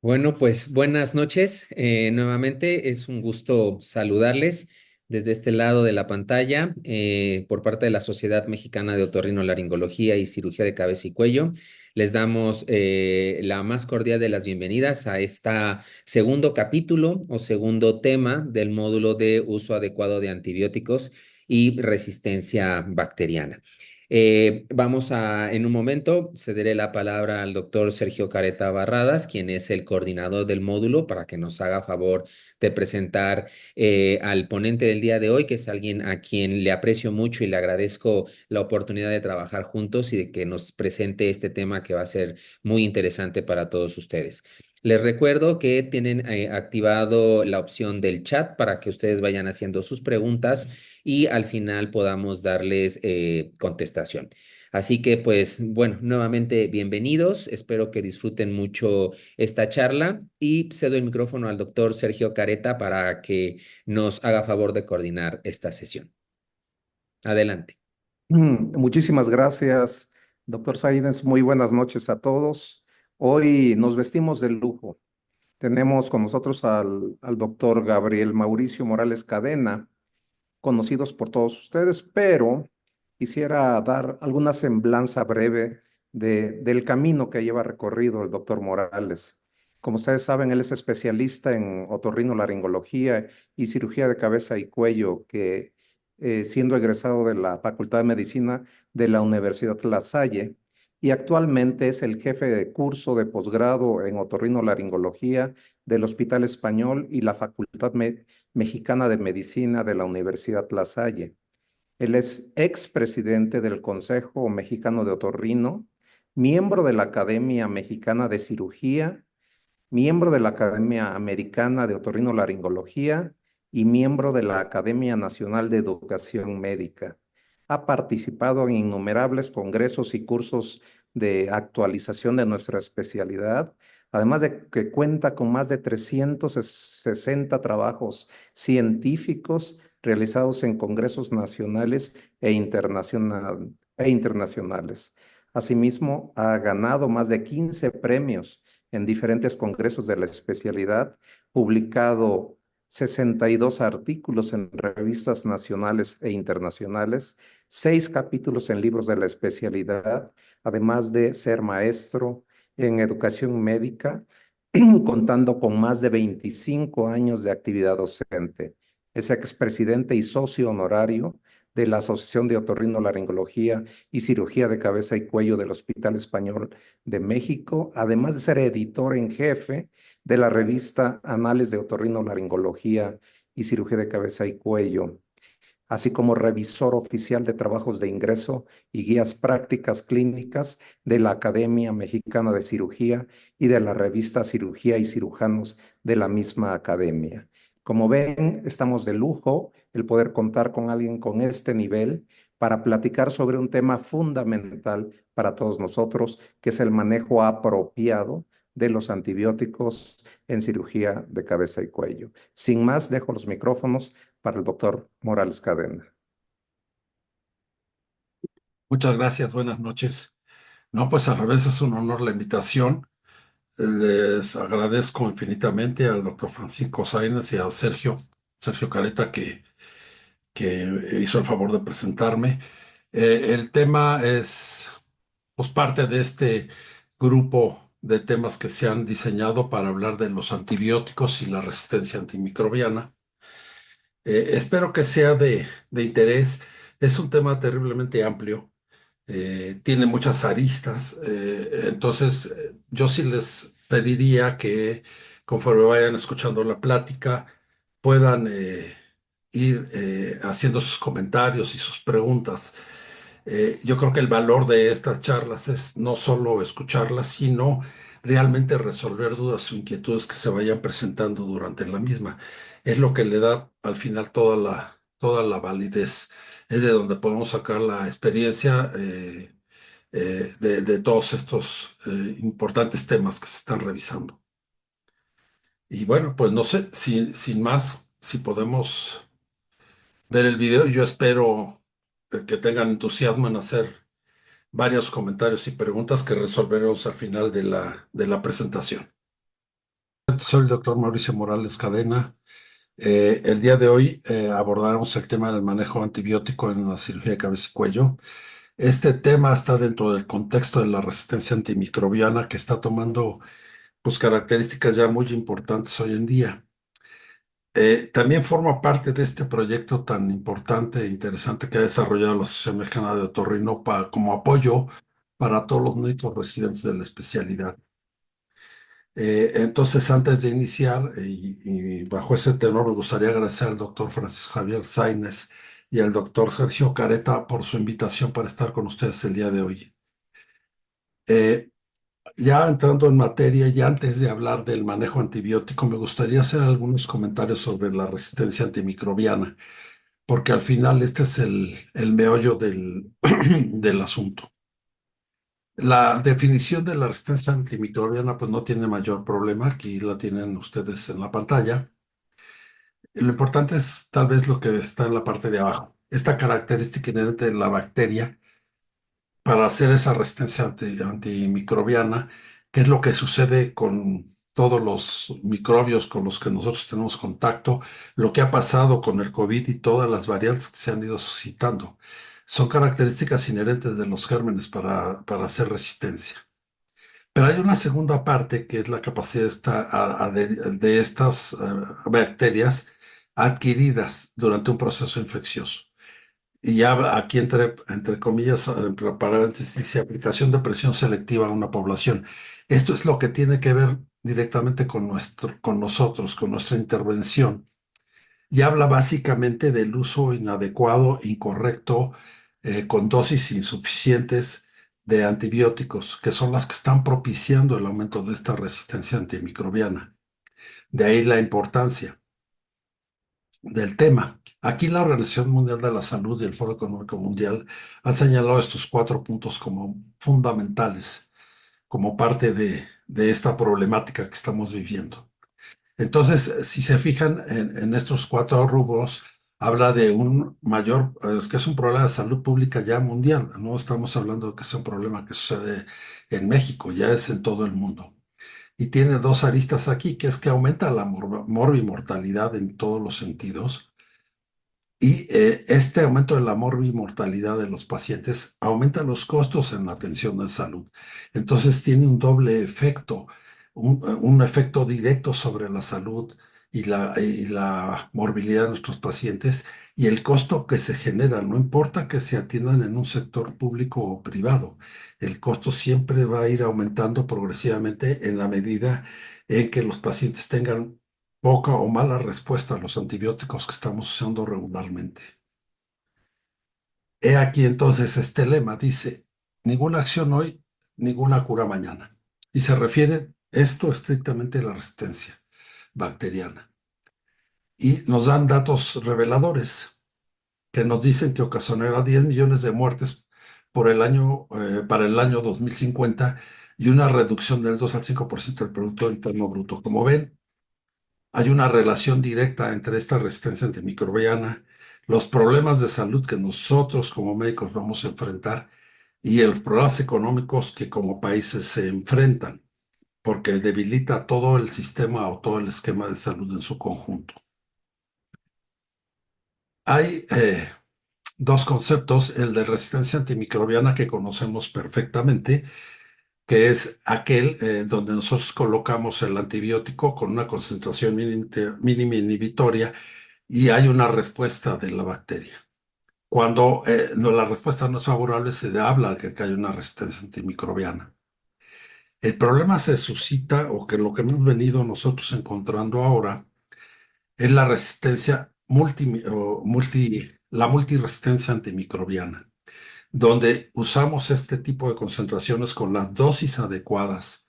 Bueno, pues buenas noches. Nuevamente es un gusto saludarles desde este lado de la pantalla por parte de la Sociedad Mexicana de Otorrinolaringología y Cirugía de Cabeza y Cuello. Les damos la más cordial de las bienvenidas a esta segundo capítulo o segundo tema del módulo de uso adecuado de antibióticos y resistencia bacteriana. En un momento, cederé la palabra al doctor Sergio Careta Barradas, quien es el coordinador del módulo, para que nos haga favor de presentar al ponente del día de hoy, que es alguien a quien le aprecio mucho y le agradezco la oportunidad de trabajar juntos y de que nos presente este tema que va a ser muy interesante para todos ustedes. Les recuerdo que tienen activado la opción del chat para que ustedes vayan haciendo sus preguntas y al final podamos darles contestación. Así que pues bueno, nuevamente bienvenidos, espero que disfruten mucho esta charla y cedo el micrófono al doctor Sergio Careta para que nos haga favor de coordinar esta sesión. Adelante. Muchísimas gracias, doctor Sainz. Muy buenas noches a todos. Hoy nos vestimos de lujo. Tenemos con nosotros al doctor Gabriel Mauricio Morales Cadena, conocidos por todos ustedes, pero quisiera dar alguna semblanza breve del camino que lleva recorrido el doctor Morales. Como ustedes saben, él es especialista en otorrinolaringología y cirugía de cabeza y cuello, que siendo egresado de la Facultad de Medicina de la Universidad La Salle, y actualmente es el jefe de curso de posgrado en otorrinolaringología del Hospital Español y la Facultad Mexicana de Medicina de la Universidad La Salle. Él es expresidente del Consejo Mexicano de Otorrino, miembro de la Academia Mexicana de Cirugía, miembro de la Academia Americana de Otorrinolaringología y miembro de la Academia Nacional de Educación Médica. Ha participado en innumerables congresos y cursos de actualización de nuestra especialidad, además de que cuenta con más de 360 trabajos científicos realizados en congresos nacionales e internacionales. Asimismo, ha ganado más de 15 premios en diferentes congresos de la especialidad, publicado 62 artículos en revistas nacionales e internacionales, 6 capítulos en libros de la especialidad, además de ser maestro en educación médica, contando con más de 25 años de actividad docente. Es expresidente y socio honorario de la Asociación de Otorrinolaringología y Cirugía de Cabeza y Cuello del Hospital Español de México, además de ser editor en jefe de la revista Anales de Otorrinolaringología y Cirugía de Cabeza y Cuello, así como revisor oficial de trabajos de ingreso y guías prácticas clínicas de la Academia Mexicana de Cirugía y de la revista Cirugía y Cirujanos de la misma academia. Como ven, estamos de lujo el poder contar con alguien con este nivel para platicar sobre un tema fundamental para todos nosotros, que es el manejo apropiado de los antibióticos en cirugía de cabeza y cuello. Sin más, dejo los micrófonos para el doctor Morales Cadena. Muchas gracias, buenas noches. No, pues al revés, es un honor la invitación. Les agradezco infinitamente al doctor Francisco Sáenz y a Sergio Careta, que hizo el favor de presentarme. El tema es pues, parte de este grupo de temas que se han diseñado para hablar de los antibióticos y la resistencia antimicrobiana. Espero que sea de interés. Es un tema terriblemente amplio. Tiene muchas aristas. Entonces, yo sí les pediría que conforme vayan escuchando la plática, puedan ir haciendo sus comentarios y sus preguntas. Yo creo que el valor de estas charlas es no solo escucharlas, sino realmente resolver dudas o inquietudes que se vayan presentando durante la misma. Es lo que le da al final toda la validez. Es de donde podemos sacar la experiencia de todos estos importantes temas que se están revisando. Y bueno, pues no sé, sin más, si podemos ver el video, yo espero que tengan entusiasmo en hacer varios comentarios y preguntas que resolveremos al final de la presentación. Soy el doctor Mauricio Morales Cadena. El día de hoy abordaremos el tema del manejo antibiótico en la cirugía de cabeza y cuello. Este tema está dentro del contexto de la resistencia antimicrobiana que está tomando pues, características ya muy importantes hoy en día. También forma parte de este proyecto tan importante e interesante que ha desarrollado la Asociación Mexicana de Otorrino como apoyo para todos los médicos residentes de la especialidad. Entonces, antes de iniciar, y bajo ese tenor, me gustaría agradecer al doctor Francisco Javier Sáenz y al doctor Sergio Careta por su invitación para estar con ustedes el día de hoy. Ya entrando en materia y antes de hablar del manejo antibiótico, me gustaría hacer algunos comentarios sobre la resistencia antimicrobiana, porque al final este es el meollo del asunto. La definición de la resistencia antimicrobiana pues no tiene mayor problema, aquí la tienen ustedes en la pantalla. Lo importante es tal vez lo que está en la parte de abajo, esta característica inherente de la bacteria para hacer esa resistencia antimicrobiana, que es lo que sucede con todos los microbios con los que nosotros tenemos contacto, lo que ha pasado con el COVID y todas las variantes que se han ido suscitando. Son características inherentes de los gérmenes para hacer resistencia. Pero hay una segunda parte que es la capacidad de estas bacterias adquiridas durante un proceso infeccioso. Y ya aquí entre comillas, entre paréntesis, dice aplicación de presión selectiva a una población. Esto es lo que tiene que ver directamente con nosotros, con nuestra intervención. Y habla básicamente del uso inadecuado, incorrecto, con dosis insuficientes de antibióticos, que son las que están propiciando el aumento de esta resistencia antimicrobiana. De ahí la importancia del tema. Aquí la Organización Mundial de la Salud y el Foro Económico Mundial han señalado estos 4 puntos como fundamentales, como parte de esta problemática que estamos viviendo. Entonces, si se fijan en estos 4 rubros, habla de un mayor, es que es un problema de salud pública ya mundial. No estamos hablando de que sea un problema que sucede en México, ya es en todo el mundo. Y tiene 2 aristas aquí, que es que aumenta la morbimortalidad en todos los sentidos. Y este aumento de la morbimortalidad de los pacientes aumenta los costos en la atención de salud. Entonces tiene un doble efecto, un efecto directo sobre la salud y la morbilidad de nuestros pacientes y el costo que se genera. No importa que se atiendan en un sector público o privado, el costo siempre va a ir aumentando progresivamente en la medida en que los pacientes tengan poca o mala respuesta a los antibióticos que estamos usando regularmente. He aquí entonces este lema, dice, ninguna acción hoy, ninguna cura mañana. Y se refiere esto estrictamente a la resistencia bacteriana. Y nos dan datos reveladores que nos dicen que ocasionará 10 millones de muertes para el año 2050 y una reducción del 2 al 5% del Producto Interno Bruto. Como ven, hay una relación directa entre esta resistencia antimicrobiana, los problemas de salud que nosotros como médicos vamos a enfrentar y los problemas económicos que como países se enfrentan, porque debilita todo el sistema o todo el esquema de salud en su conjunto. Hay 2 conceptos, el de resistencia antimicrobiana que conocemos perfectamente, que es aquel donde nosotros colocamos el antibiótico con una concentración mínima inhibitoria y hay una respuesta de la bacteria. Cuando la respuesta no es favorable, se habla de que hay una resistencia antimicrobiana. El problema se suscita, o que lo que hemos venido nosotros encontrando ahora, es la resistencia la multiresistencia antimicrobiana, donde usamos este tipo de concentraciones con las dosis adecuadas,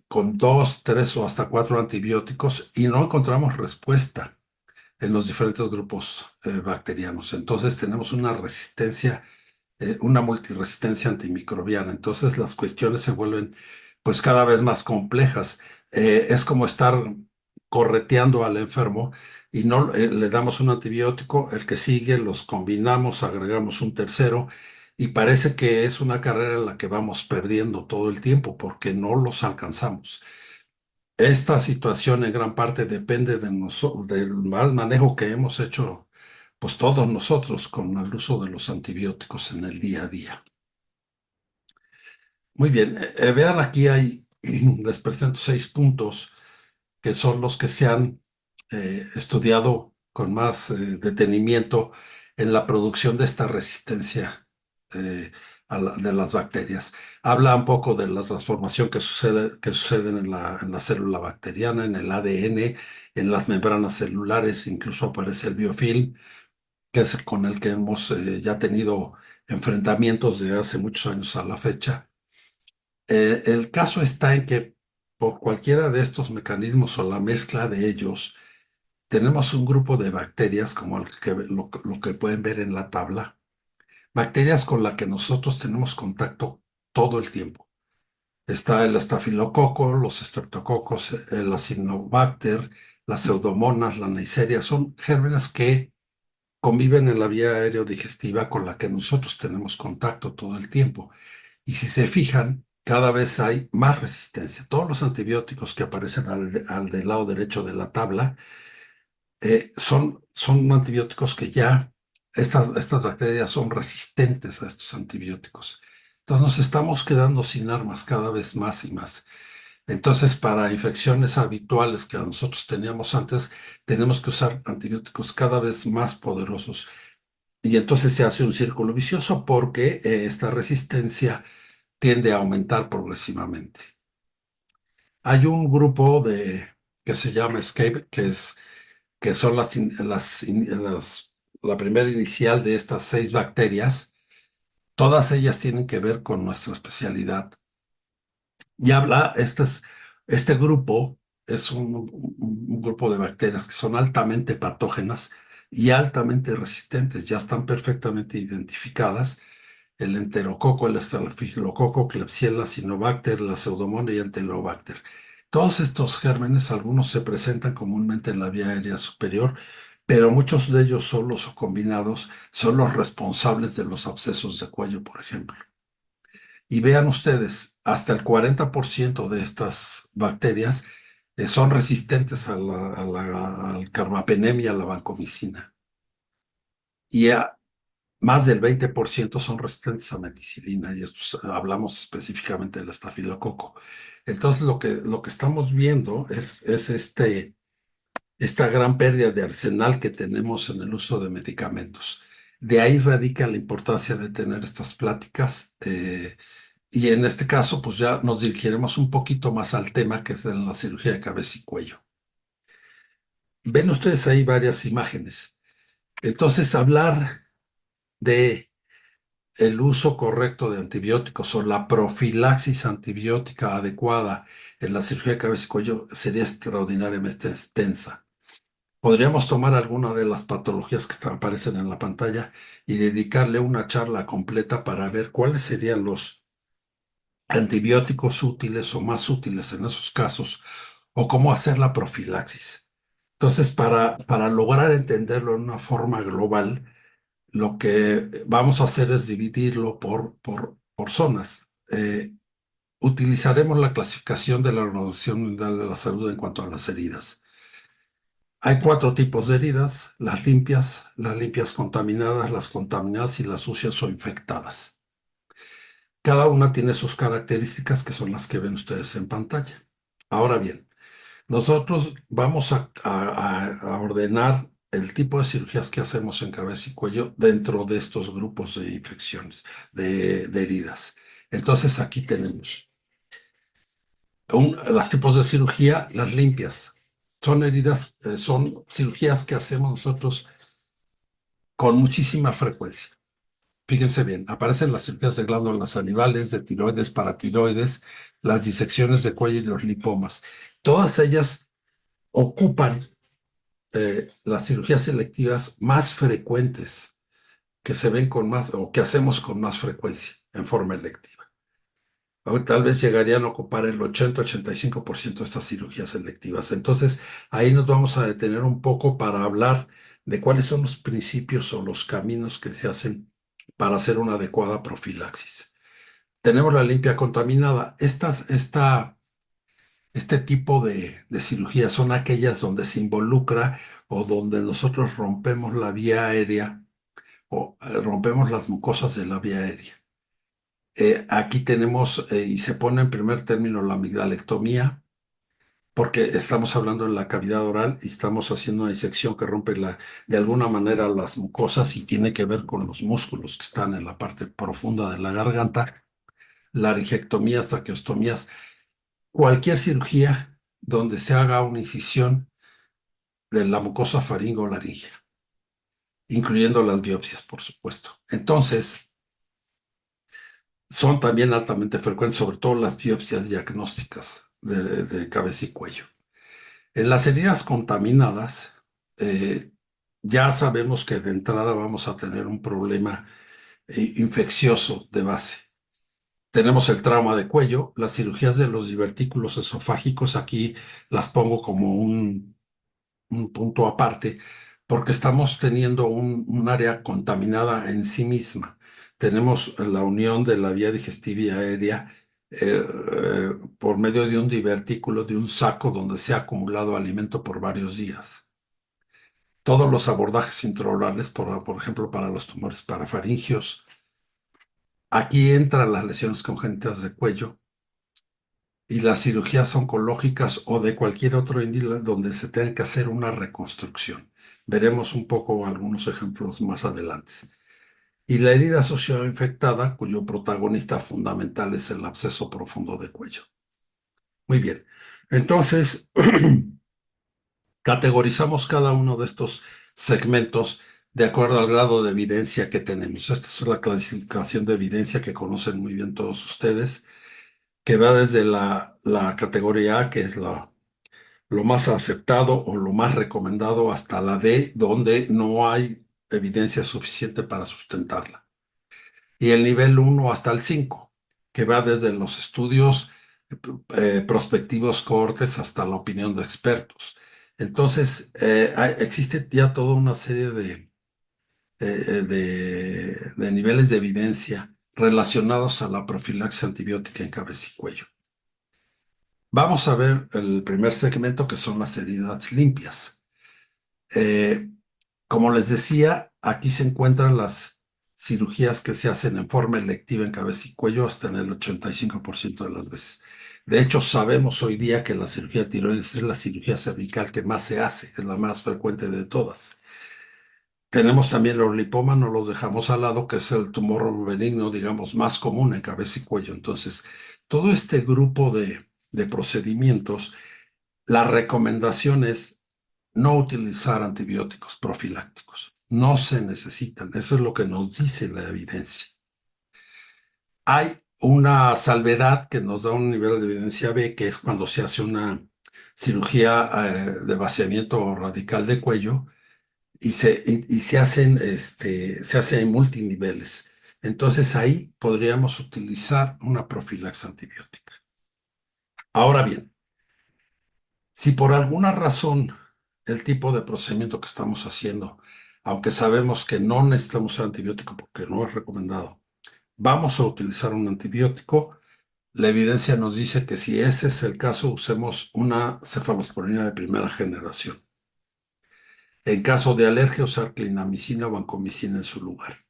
con 2, 3 o hasta 4 antibióticos, y no encontramos respuesta en los diferentes grupos bacterianos. Entonces tenemos una multiresistencia antimicrobiana. Entonces las cuestiones se vuelven pues cada vez más complejas. Es como estar correteando al enfermo y no le damos un antibiótico, el que sigue los combinamos, agregamos un tercero y parece que es una carrera en la que vamos perdiendo todo el tiempo porque no los alcanzamos. Esta situación en gran parte depende del mal manejo que hemos hecho, pues todos nosotros con el uso de los antibióticos en el día a día. Muy bien, vean aquí les presento 6 puntos que son los que se han estudiado con más detenimiento en la producción de esta resistencia eh, de las bacterias. Habla un poco de la transformación que suceden en la célula bacteriana, en el ADN, en las membranas celulares, incluso aparece el biofilm, que es con el que hemos ya tenido enfrentamientos de hace muchos años a la fecha. El caso está en que por cualquiera de estos mecanismos o la mezcla de ellos, tenemos un grupo de bacterias como lo que pueden ver en la tabla, bacterias con las que nosotros tenemos contacto todo el tiempo. Está el estafilococo, los streptococos, el acinobacter, las pseudomonas, la neisseria, son gérmenes que conviven en la vía aerodigestiva con la que nosotros tenemos contacto todo el tiempo. Y si se fijan, cada vez hay más resistencia. Todos los antibióticos que aparecen al del lado derecho de la tabla son antibióticos que ya, estas bacterias son resistentes a estos antibióticos. Entonces nos estamos quedando sin armas cada vez más y más. Entonces, para infecciones habituales que nosotros teníamos antes, tenemos que usar antibióticos cada vez más poderosos. Y entonces se hace un círculo vicioso porque esta resistencia tiende a aumentar progresivamente. Hay un grupo que se llama ESCAPE, que son la primera inicial de estas 6 bacterias. Todas ellas tienen que ver con nuestra especialidad. Y este grupo es un grupo de bacterias que son altamente patógenas y altamente resistentes. Ya están perfectamente identificadas. El enterococo, el estafilococo, Klebsiella, Acinobacter, la Pseudomonas y el Enterobacter. Todos estos gérmenes, algunos se presentan comúnmente en la vía aérea superior, pero muchos de ellos solos o combinados son los responsables de los abscesos de cuello, por ejemplo. Y vean ustedes, hasta el 40% de estas bacterias son resistentes al carbapenem y a la vancomicina. Y más del 20% son resistentes a meticilina, y hablamos específicamente del estafilococo. Entonces, lo que estamos viendo es esta gran pérdida de arsenal que tenemos en el uso de medicamentos. De ahí radica la importancia de tener estas pláticas. Y en este caso, pues ya nos dirigiremos un poquito más al tema que es de la cirugía de cabeza y cuello. Ven ustedes ahí varias imágenes. Entonces, hablar de el uso correcto de antibióticos o la profilaxis antibiótica adecuada en la cirugía de cabeza y cuello sería extraordinariamente extensa. Podríamos tomar alguna de las patologías que aparecen en la pantalla y dedicarle una charla completa para ver cuáles serían los antibióticos útiles o más útiles en esos casos o cómo hacer la profilaxis. Entonces, para lograr entenderlo en una forma global, lo que vamos a hacer es dividirlo por zonas. Utilizaremos la clasificación de la Organización Mundial de la Salud en cuanto a las heridas. Hay 4 tipos de heridas: las limpias contaminadas, las contaminadas y las sucias o infectadas. Cada una tiene sus características que son las que ven ustedes en pantalla. Ahora bien, nosotros vamos a ordenar el tipo de cirugías que hacemos en cabeza y cuello dentro de estos grupos de infecciones, de heridas. Entonces aquí tenemos los tipos de cirugía, las limpias. Son heridas, son cirugías que hacemos nosotros con muchísima frecuencia. Fíjense bien, aparecen las cirugías de glándulas salivales, de tiroides, paratiroides, las disecciones de cuello y los lipomas. Todas ellas ocupan las cirugías selectivas más frecuentes que se ven con más o que hacemos con más frecuencia en forma electiva. Hoy tal vez llegarían a ocupar el 80-85% de estas cirugías selectivas. Entonces, ahí nos vamos a detener un poco para hablar de cuáles son los principios o los caminos que se hacen para hacer una adecuada profilaxis. Tenemos la limpia contaminada. Este tipo de cirugías son aquellas donde se involucra o donde nosotros rompemos la vía aérea o rompemos las mucosas de la vía aérea. Aquí tenemos, y se pone en primer término la amigdalectomía, porque estamos hablando en la cavidad oral y estamos haciendo una disección que rompe de alguna manera las mucosas y tiene que ver con los músculos que están en la parte profunda de la garganta. Laringectomías, traqueostomías, cualquier cirugía donde se haga una incisión de la mucosa faringo-laringea, incluyendo las biopsias, por supuesto. Entonces, son también altamente frecuentes, sobre todo las biopsias diagnósticas de cabeza y cuello. En las heridas contaminadas, ya sabemos que de entrada vamos a tener un problema infeccioso de base. Tenemos el trauma de cuello, las cirugías de los divertículos esofágicos, aquí las pongo como un punto aparte, porque estamos teniendo un área contaminada en sí misma. Tenemos la unión de la vía digestiva y aérea por medio de un divertículo, de un saco donde se ha acumulado alimento por varios días. Todos los abordajes intraorales, por ejemplo, para los tumores parafaringios. Aquí entran las lesiones congénitas de cuello y las cirugías oncológicas o de cualquier otro índole donde se tenga que hacer una reconstrucción. Veremos un poco algunos ejemplos más adelante. Y la herida asociada infectada, cuyo protagonista fundamental es el absceso profundo de cuello. Muy bien. Entonces, categorizamos cada uno de estos segmentos de acuerdo al grado de evidencia que tenemos. Esta es la clasificación de evidencia que conocen muy bien todos ustedes, que va desde la categoría A, que es lo más aceptado o lo más recomendado, hasta la D, donde no hay evidencia suficiente para sustentarla. Y el nivel 1 hasta el 5, que va desde los estudios prospectivos cohortes hasta la opinión de expertos. Entonces, existe ya toda una serie de niveles de evidencia relacionados a la profilaxis antibiótica en cabeza y cuello. Vamos a ver el primer segmento, que son las heridas limpias. Como les decía, aquí se encuentran las cirugías que se hacen en forma electiva en cabeza y cuello hasta en el 85% de las veces. De hecho, sabemos hoy día que la cirugía de tiroides es la cirugía cervical que más se hace, es la más frecuente de todas. Tenemos también los lipomas, no los dejamos al lado, que es el tumor benigno, digamos, más común en cabeza y cuello. Entonces, todo este grupo de procedimientos, la recomendación es no utilizar antibióticos profilácticos. No se necesitan. Eso es lo que nos dice la evidencia. Hay una salvedad que nos da un nivel de evidencia B, que es cuando se hace una cirugía de vaciamiento radical de cuello y se hace en multiniveles. Entonces ahí podríamos utilizar una profilaxis antibiótica. Ahora bien, si por alguna razón el tipo de procedimiento que estamos haciendo, aunque sabemos que no necesitamos usar antibiótico porque no es recomendado, vamos a utilizar un antibiótico, la evidencia nos dice que si ese es el caso, usemos una cefalosporina de primera generación. En caso de alergia, usar clindamicina o vancomicina en su lugar.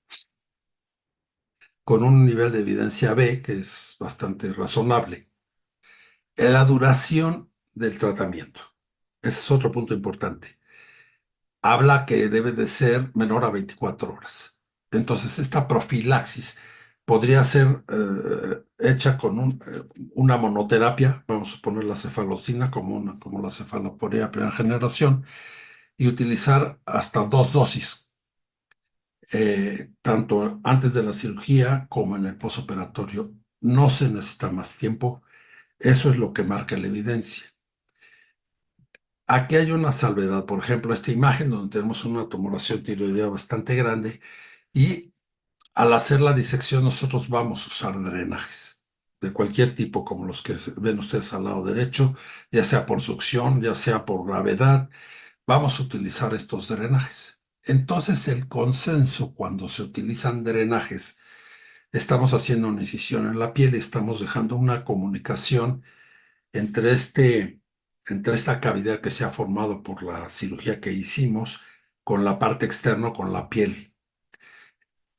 Con un nivel de evidencia B, que es bastante razonable. En la duración del tratamiento. Ese es otro punto importante. Habla que debe de ser menor a 24 horas. Entonces, esta profilaxis podría ser hecha con una monoterapia, vamos a poner la cefalocina como la cefalosporina primera generación, y utilizar hasta 2 dosis, tanto antes de la cirugía como en el posoperatorio. No se necesita más tiempo, eso es lo que marca la evidencia. Aquí hay una salvedad, por ejemplo, esta imagen donde tenemos una tumoración tiroidea bastante grande y al hacer la disección nosotros vamos a usar drenajes de cualquier tipo, como los que ven ustedes al lado derecho, ya sea por succión, ya sea por gravedad, vamos a utilizar estos drenajes. Entonces el consenso cuando se utilizan drenajes, estamos haciendo una incisión en la piel y estamos dejando una comunicación entre esta cavidad que se ha formado por la cirugía que hicimos con la parte externa, con la piel.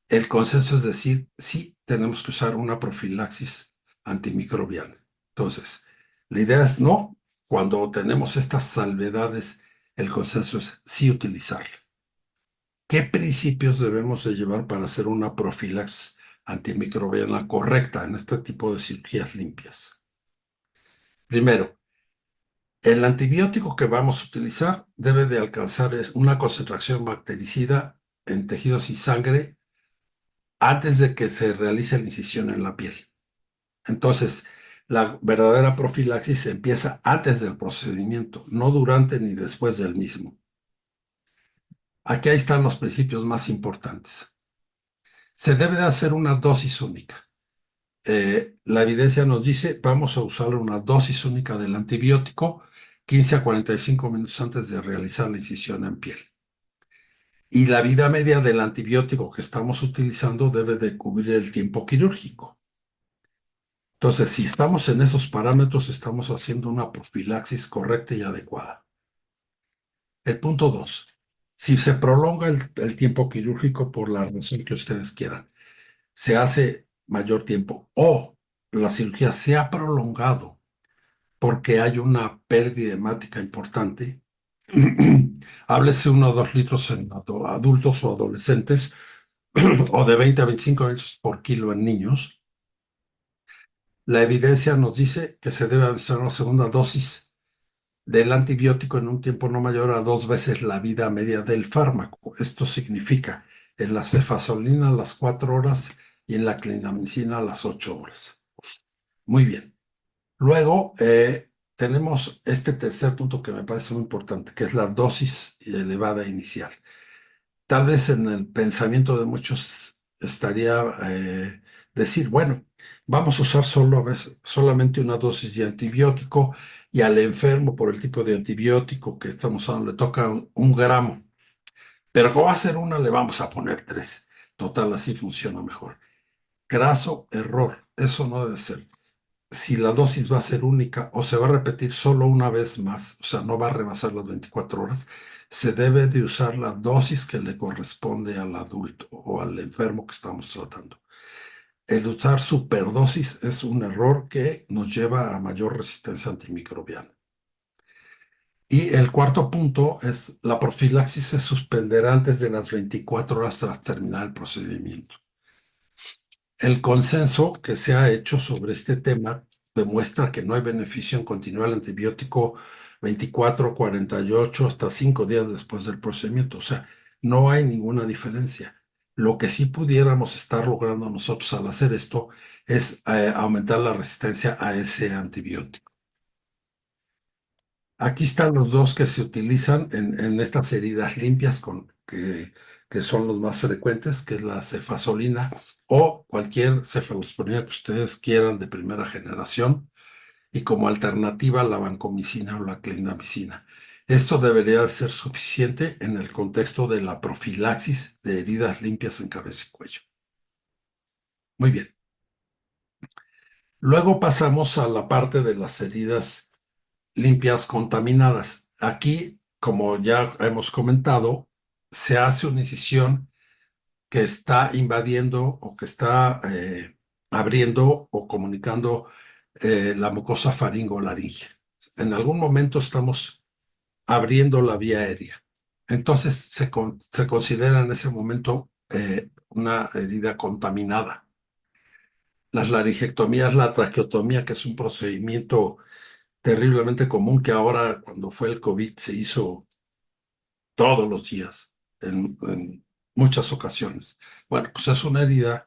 El consenso es decir, sí tenemos que usar una profilaxis antimicrobiana. Entonces, la idea es no, cuando tenemos estas salvedades, el consenso es sí utilizarla. ¿Qué principios debemos de llevar para hacer una profilaxis antimicrobiana correcta en este tipo de cirugías limpias? Primero, el antibiótico que vamos a utilizar debe de alcanzar una concentración bactericida en tejidos y sangre antes de que se realice la incisión en la piel. Entonces, la verdadera profilaxis empieza antes del procedimiento, no durante ni después del mismo. Aquí ahí están los principios más importantes. Se debe de hacer una dosis única. La evidencia nos dice, vamos a usar una dosis única del antibiótico 15 a 45 minutos antes de realizar la incisión en piel. Y la vida media del antibiótico que estamos utilizando debe de cubrir el tiempo quirúrgico. Entonces, si estamos en esos parámetros, estamos haciendo una profilaxis correcta y adecuada. El punto 2. Si se prolonga el tiempo quirúrgico por la razón que ustedes quieran, se hace mayor tiempo o la cirugía se ha prolongado porque hay una pérdida hemática importante, háblese 1 o 2 litros en adultos o adolescentes o de 20 a 25 litros por kilo en niños. La evidencia nos dice que se debe hacer una segunda dosis del antibiótico en un tiempo no mayor a 2 veces la vida media del fármaco. Esto significa en la cefazolina a las 4 horas y en la clindamicina a las 8 horas. Muy bien. Luego tenemos este tercer punto que me parece muy importante, que es la dosis elevada inicial. Tal vez en el pensamiento de muchos estaría decir, bueno, vamos a usar solamente una dosis de antibiótico y al enfermo por el tipo de antibiótico que estamos usando le toca 1 gramo. Pero como va a ser una, le vamos a poner 3. Total, así funciona mejor. Graso error, eso no debe ser. Si la dosis va a ser única o se va a repetir solo una vez más, o sea, no va a rebasar las 24 horas, se debe de usar la dosis que le corresponde al adulto o al enfermo que estamos tratando. El usar superdosis es un error que nos lleva a mayor resistencia antimicrobiana. Y el cuarto punto es la profilaxis se suspenderá antes de las 24 horas tras terminar el procedimiento. El consenso que se ha hecho sobre este tema demuestra que no hay beneficio en continuar el antibiótico 24, 48, hasta 5 días después del procedimiento. O sea, no hay ninguna diferencia. Lo que sí pudiéramos estar logrando nosotros al hacer esto es aumentar la resistencia a ese antibiótico. Aquí están los dos que se utilizan en estas heridas limpias que son los más frecuentes, que es la cefazolina o cualquier cefalosporina que ustedes quieran de primera generación, y como alternativa la vancomicina o la clindamicina. Esto debería ser suficiente en el contexto de la profilaxis de heridas limpias en cabeza y cuello. Muy bien. Luego pasamos a la parte de las heridas limpias contaminadas. Aquí, como ya hemos comentado, se hace una incisión que está invadiendo o que está abriendo o comunicando la mucosa faringolaringea. En algún momento estamos abriendo la vía aérea. Entonces se considera en ese momento una herida contaminada. las laringectomías, la traqueotomía, que es un procedimiento terriblemente común que ahora, cuando fue el COVID, se hizo todos los días, en muchas ocasiones. Bueno, pues es una herida,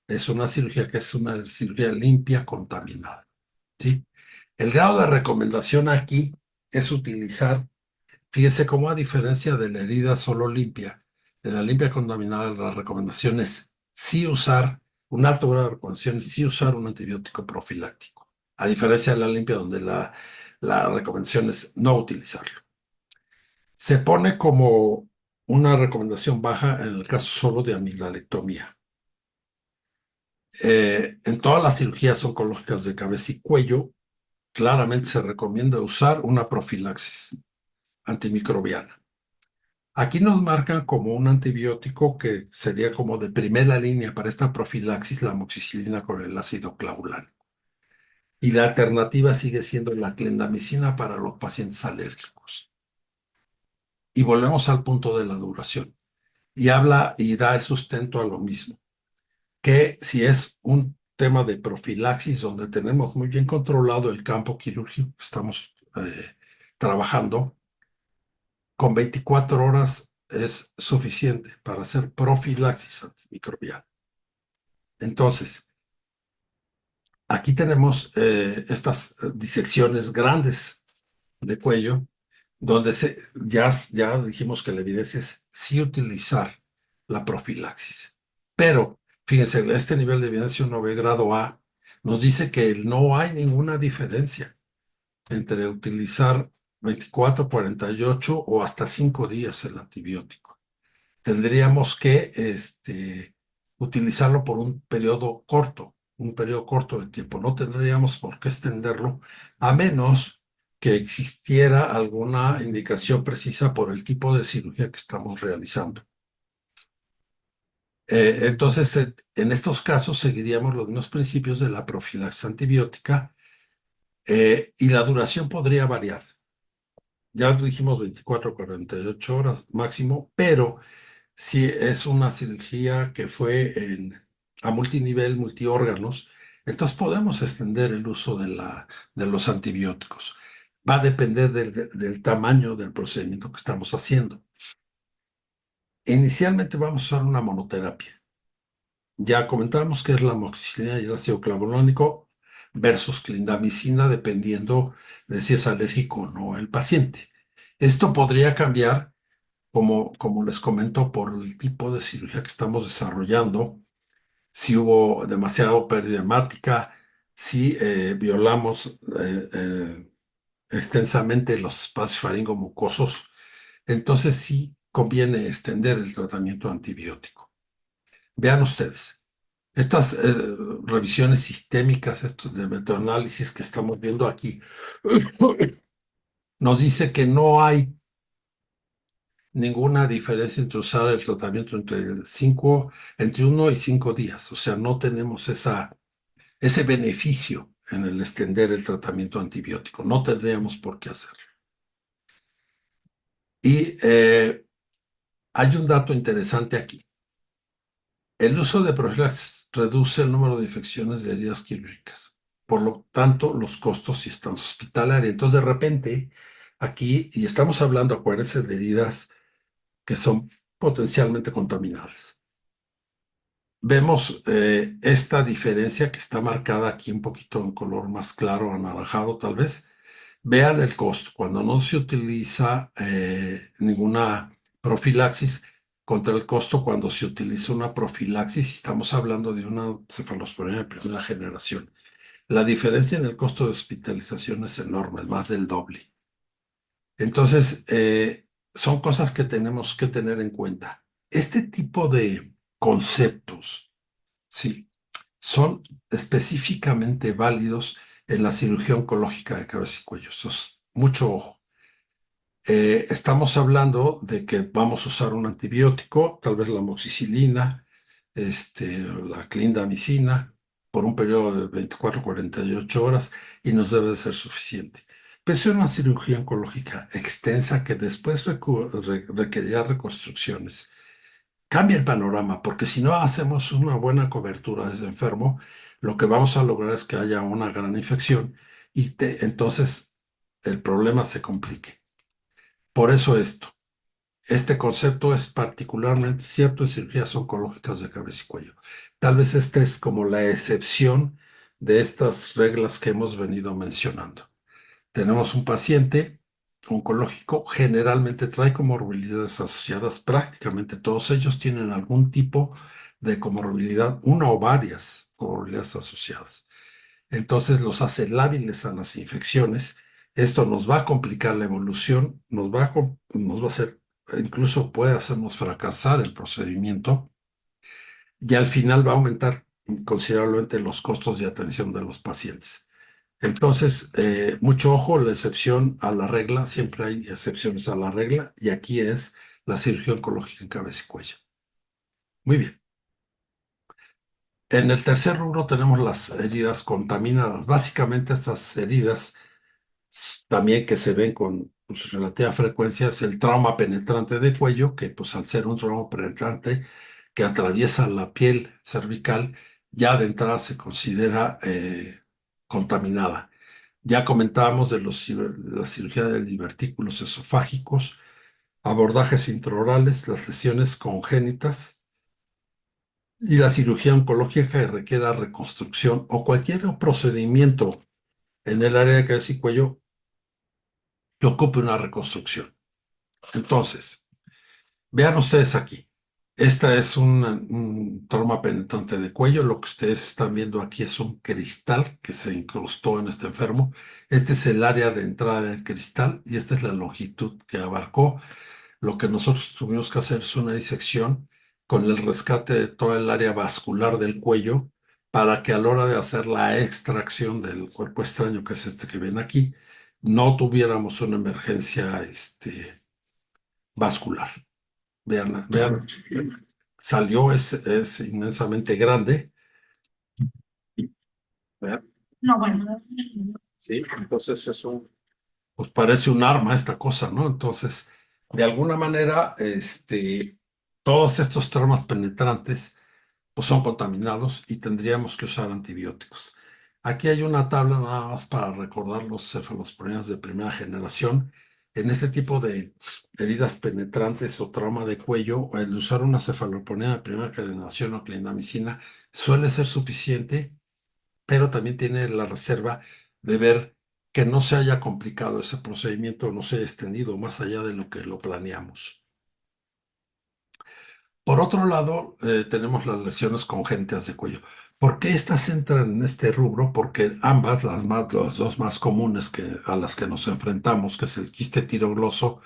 es una cirugía que es una cirugía limpia, contaminada, ¿sí? El grado de recomendación aquí es utilizar, fíjese cómo a diferencia de la herida solo limpia, en la limpia contaminada la recomendación es sí usar, un alto grado de recomendación es sí usar un antibiótico profiláctico, a diferencia de la limpia donde la recomendación es no utilizarlo. Se pone como una recomendación baja en el caso solo de amidalectomía. En todas las cirugías oncológicas de cabeza y cuello, claramente se recomienda usar una profilaxis antimicrobiana. Aquí nos marcan como un antibiótico que sería como de primera línea para esta profilaxis, la amoxicilina con el ácido clavulánico. Y la alternativa sigue siendo la clindamicina para los pacientes alérgicos. Y volvemos al punto de la duración. Y habla y da el sustento a lo mismo, que si es un tema de profilaxis donde tenemos muy bien controlado el campo quirúrgico que estamos trabajando, con 24 horas es suficiente para hacer profilaxis antimicrobiana. Entonces, aquí tenemos estas disecciones grandes de cuello, donde ya dijimos que la evidencia es sí utilizar la profilaxis. Pero, fíjense, este nivel de evidencia 1B grado A nos dice que no hay ninguna diferencia entre utilizar 24, 48 o hasta 5 días el antibiótico. Tendríamos que utilizarlo por un periodo corto de tiempo. No tendríamos por qué extenderlo a menos que existiera alguna indicación precisa por el tipo de cirugía que estamos realizando. Entonces, en estos casos seguiríamos los mismos principios de la profilaxis antibiótica y la duración podría variar. Ya dijimos 24 o 48 horas máximo, pero si es una cirugía que fue a multinivel, multiórganos, entonces podemos extender el uso de los antibióticos. Va a depender del tamaño del procedimiento que estamos haciendo. Inicialmente vamos a usar una monoterapia. Ya comentamos que es la amoxicilina y el ácido clavulánico versus clindamicina, dependiendo de si es alérgico o no el paciente. Esto podría cambiar, como les comento, por el tipo de cirugía que estamos desarrollando, si hubo demasiada pérdida hemática, si violamos extensamente los espacios faringomucosos, entonces sí conviene extender el tratamiento antibiótico. Vean ustedes, estas revisiones sistémicas, estos de metaanálisis que estamos viendo aquí, nos dice que no hay ninguna diferencia entre usar el tratamiento entre 1 y 5 días. O sea, no tenemos ese beneficio en el extender el tratamiento antibiótico. No tendríamos por qué hacerlo. Y hay un dato interesante aquí. El uso de profilaxis reduce el número de infecciones de heridas quirúrgicas. Por lo tanto, los costos si están hospitalarios. Entonces, de repente, aquí, y estamos hablando, acuérdense, de heridas que son potencialmente contaminadas. Vemos esta diferencia que está marcada aquí un poquito en color más claro, anaranjado tal vez. Vean el costo. Cuando no se utiliza ninguna profilaxis, contra el costo cuando se utiliza una profilaxis, estamos hablando de una cefalosporina de primera generación. La diferencia en el costo de hospitalización es enorme, es más del doble. Entonces, son cosas que tenemos que tener en cuenta. Este tipo de conceptos, sí, son específicamente válidos en la cirugía oncológica de cabeza y cuello. Esto es mucho ojo. Estamos hablando de que vamos a usar un antibiótico, tal vez la amoxicilina, la clindamicina, por un periodo de 24 a 48 horas y nos debe de ser suficiente. Pero es una cirugía oncológica extensa que después requerirá reconstrucciones. Cambia el panorama, porque si no hacemos una buena cobertura de ese enfermo, lo que vamos a lograr es que haya una gran infección y entonces el problema se complique. Por eso este concepto es particularmente cierto en cirugías oncológicas de cabeza y cuello. Tal vez esta es como la excepción de estas reglas que hemos venido mencionando. Tenemos un paciente oncológico, generalmente trae comorbilidades asociadas, prácticamente todos ellos tienen algún tipo de comorbilidad, una o varias comorbilidades asociadas. Entonces los hace lábiles a las infecciones. Esto nos va a complicar la evolución, nos va a hacer, incluso puede hacernos fracasar el procedimiento y al final va a aumentar considerablemente los costos de atención de los pacientes. Entonces, mucho ojo, la excepción a la regla, siempre hay excepciones a la regla, y aquí es la cirugía oncológica en cabeza y cuello. Muy bien. En el tercer rubro tenemos las heridas contaminadas. Básicamente estas heridas, también que se ven con pues, relativa frecuencia, es el trauma penetrante de cuello, que pues al ser un trauma penetrante que atraviesa la piel cervical, ya de entrada se considera contaminada. Ya comentábamos de la cirugía de divertículos esofágicos, abordajes intraorales, las lesiones congénitas y la cirugía oncológica que requiera reconstrucción o cualquier procedimiento en el área de cabeza y cuello que ocupe una reconstrucción. Entonces, vean ustedes aquí. Esta es un trauma penetrante de cuello. Lo que ustedes están viendo aquí es un cristal que se incrustó en este enfermo. Este es el área de entrada del cristal y esta es la longitud que abarcó. Lo que nosotros tuvimos que hacer es una disección con el rescate de toda el área vascular del cuello para que a la hora de hacer la extracción del cuerpo extraño, que es este que ven aquí, no tuviéramos una emergencia vascular. Vean, vean, salió, es inmensamente grande. Vean. No, bueno. Sí, entonces pues parece un arma esta cosa, ¿no? Entonces, de alguna manera, todos estos traumas penetrantes, pues son contaminados y tendríamos que usar antibióticos. Aquí hay una tabla nada más para recordar los cefalosporinos de primera generación. En este tipo de heridas penetrantes o trauma de cuello, el usar una cefalosporina de primera generación o clindamicina suele ser suficiente, pero también tiene la reserva de ver que no se haya complicado ese procedimiento, no se haya extendido más allá de lo que lo planeamos. Por otro lado, tenemos las lesiones congénitas de cuello. ¿Por qué estas entran en este rubro? Porque ambas, las dos más comunes a las que nos enfrentamos, que es el quiste tirogloso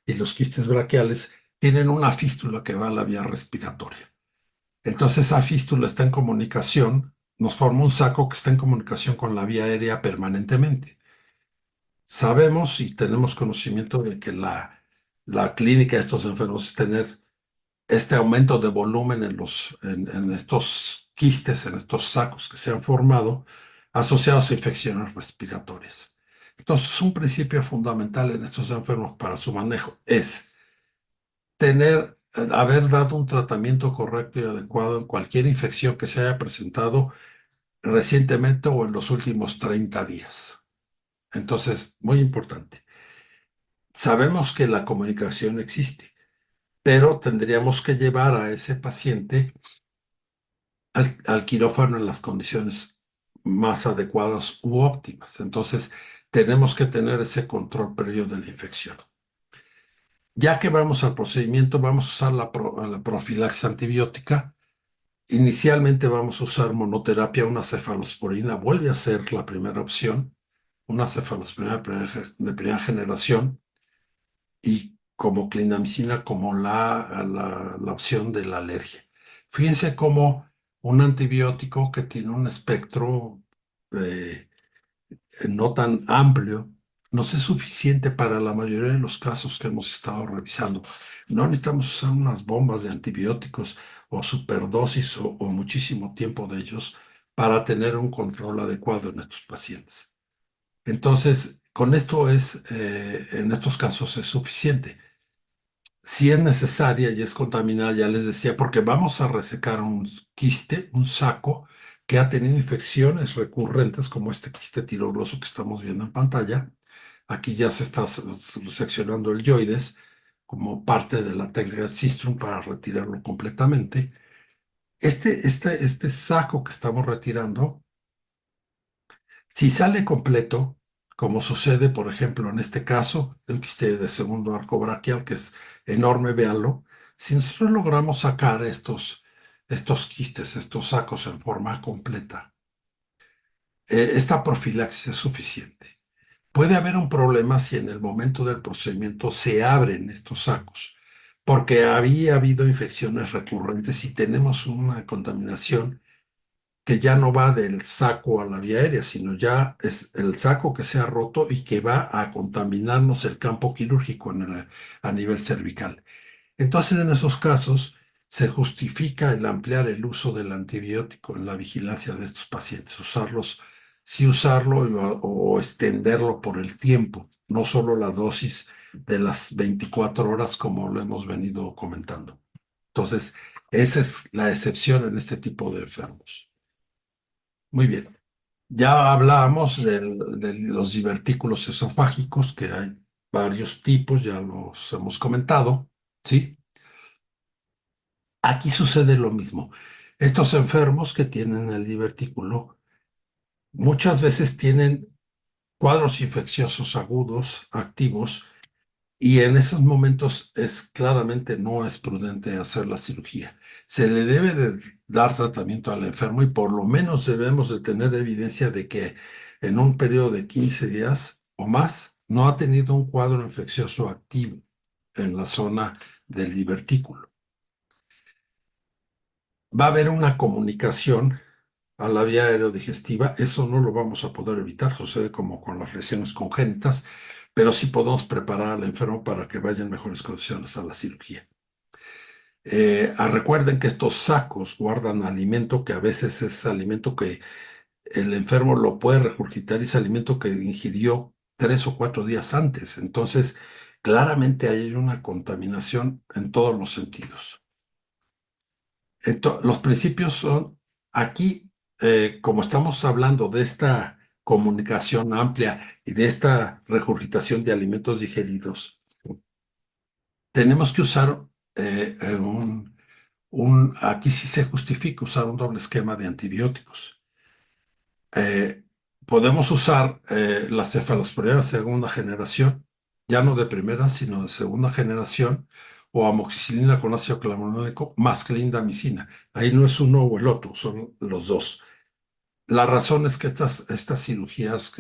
y los quistes braquiales, tienen una fístula que va a la vía respiratoria. Entonces esa fístula está en comunicación, nos forma un saco que está en comunicación con la vía aérea permanentemente. Sabemos y tenemos conocimiento de que la clínica de estos enfermos es tener este aumento de volumen en estos quistes, en estos sacos que se han formado asociados a infecciones respiratorias. Entonces, un principio fundamental en estos enfermos para su manejo es haber dado un tratamiento correcto y adecuado en cualquier infección que se haya presentado recientemente o en los últimos 30 días. Entonces, muy importante. Sabemos que la comunicación existe, pero tendríamos que llevar a ese paciente al quirófano en las condiciones más adecuadas u óptimas. Entonces, tenemos que tener ese control previo de la infección. Ya que vamos al procedimiento, vamos a usar la profilaxis antibiótica. Inicialmente vamos a usar monoterapia, una cefalosporina, vuelve a ser la primera opción, una cefalosporina de primera generación, y como clindamicina como la opción de la alergia. Fíjense cómo un antibiótico que tiene un espectro no tan amplio nos es suficiente para la mayoría de los casos que hemos estado revisando. No necesitamos usar unas bombas de antibióticos o superdosis o muchísimo tiempo de ellos para tener un control adecuado en estos pacientes. Entonces, con esto en estos casos es suficiente. Si es necesaria y es contaminada, ya les decía, porque vamos a resecar un quiste, un saco, que ha tenido infecciones recurrentes como este quiste tiroidoso que estamos viendo en pantalla. Aquí ya se está seccionando el yoides como parte de la técnica de Sistrum para retirarlo completamente. Este saco que estamos retirando, si sale completo, como sucede, por ejemplo, en este caso, de un quiste de segundo arco braquial, que es enorme, véanlo, si nosotros logramos sacar estos quistes, estos sacos en forma completa, esta profilaxis es suficiente. Puede haber un problema si en el momento del procedimiento se abren estos sacos, porque había habido infecciones recurrentes y tenemos una contaminación que ya no va del saco a la vía aérea, sino ya es el saco que se ha roto y que va a contaminarnos el campo quirúrgico a nivel cervical. Entonces, en esos casos, se justifica el ampliar el uso del antibiótico en la vigilancia de estos pacientes, usarlos, sí usarlo o extenderlo por el tiempo, no solo la dosis de las 24 horas como lo hemos venido comentando. Entonces, esa es la excepción en este tipo de enfermos. Muy bien. Ya hablábamos de los divertículos esofágicos, que hay varios tipos, ya los hemos comentado, ¿sí? Aquí sucede lo mismo. Estos enfermos que tienen el divertículo muchas veces tienen cuadros infecciosos agudos, activos, y en esos momentos claramente no es prudente hacer la cirugía. Se le debe de dar tratamiento al enfermo y por lo menos debemos de tener evidencia de que en un periodo de 15 días o más no ha tenido un cuadro infeccioso activo en la zona del divertículo. Va a haber una comunicación a la vía aerodigestiva, eso no lo vamos a poder evitar, sucede como con las lesiones congénitas, pero sí podemos preparar al enfermo para que vaya en mejores condiciones a la cirugía. Recuerden que estos sacos guardan alimento que a veces es alimento que el enfermo lo puede regurgitar y es alimento que ingirió 3 o 4 días antes. Entonces, claramente hay una contaminación en todos los sentidos. Los principios son aquí, como estamos hablando de esta comunicación amplia y de esta regurgitación de alimentos digeridos, tenemos que usar aquí sí se justifica usar un doble esquema de antibióticos. Eh, Podemos usar las cefalosporinas de segunda generación, ya no de primera, sino de segunda generación, o amoxicilina con ácido clavulónico más clindamicina. Ahí no es uno o el otro, son los dos. La razón es que estas cirugías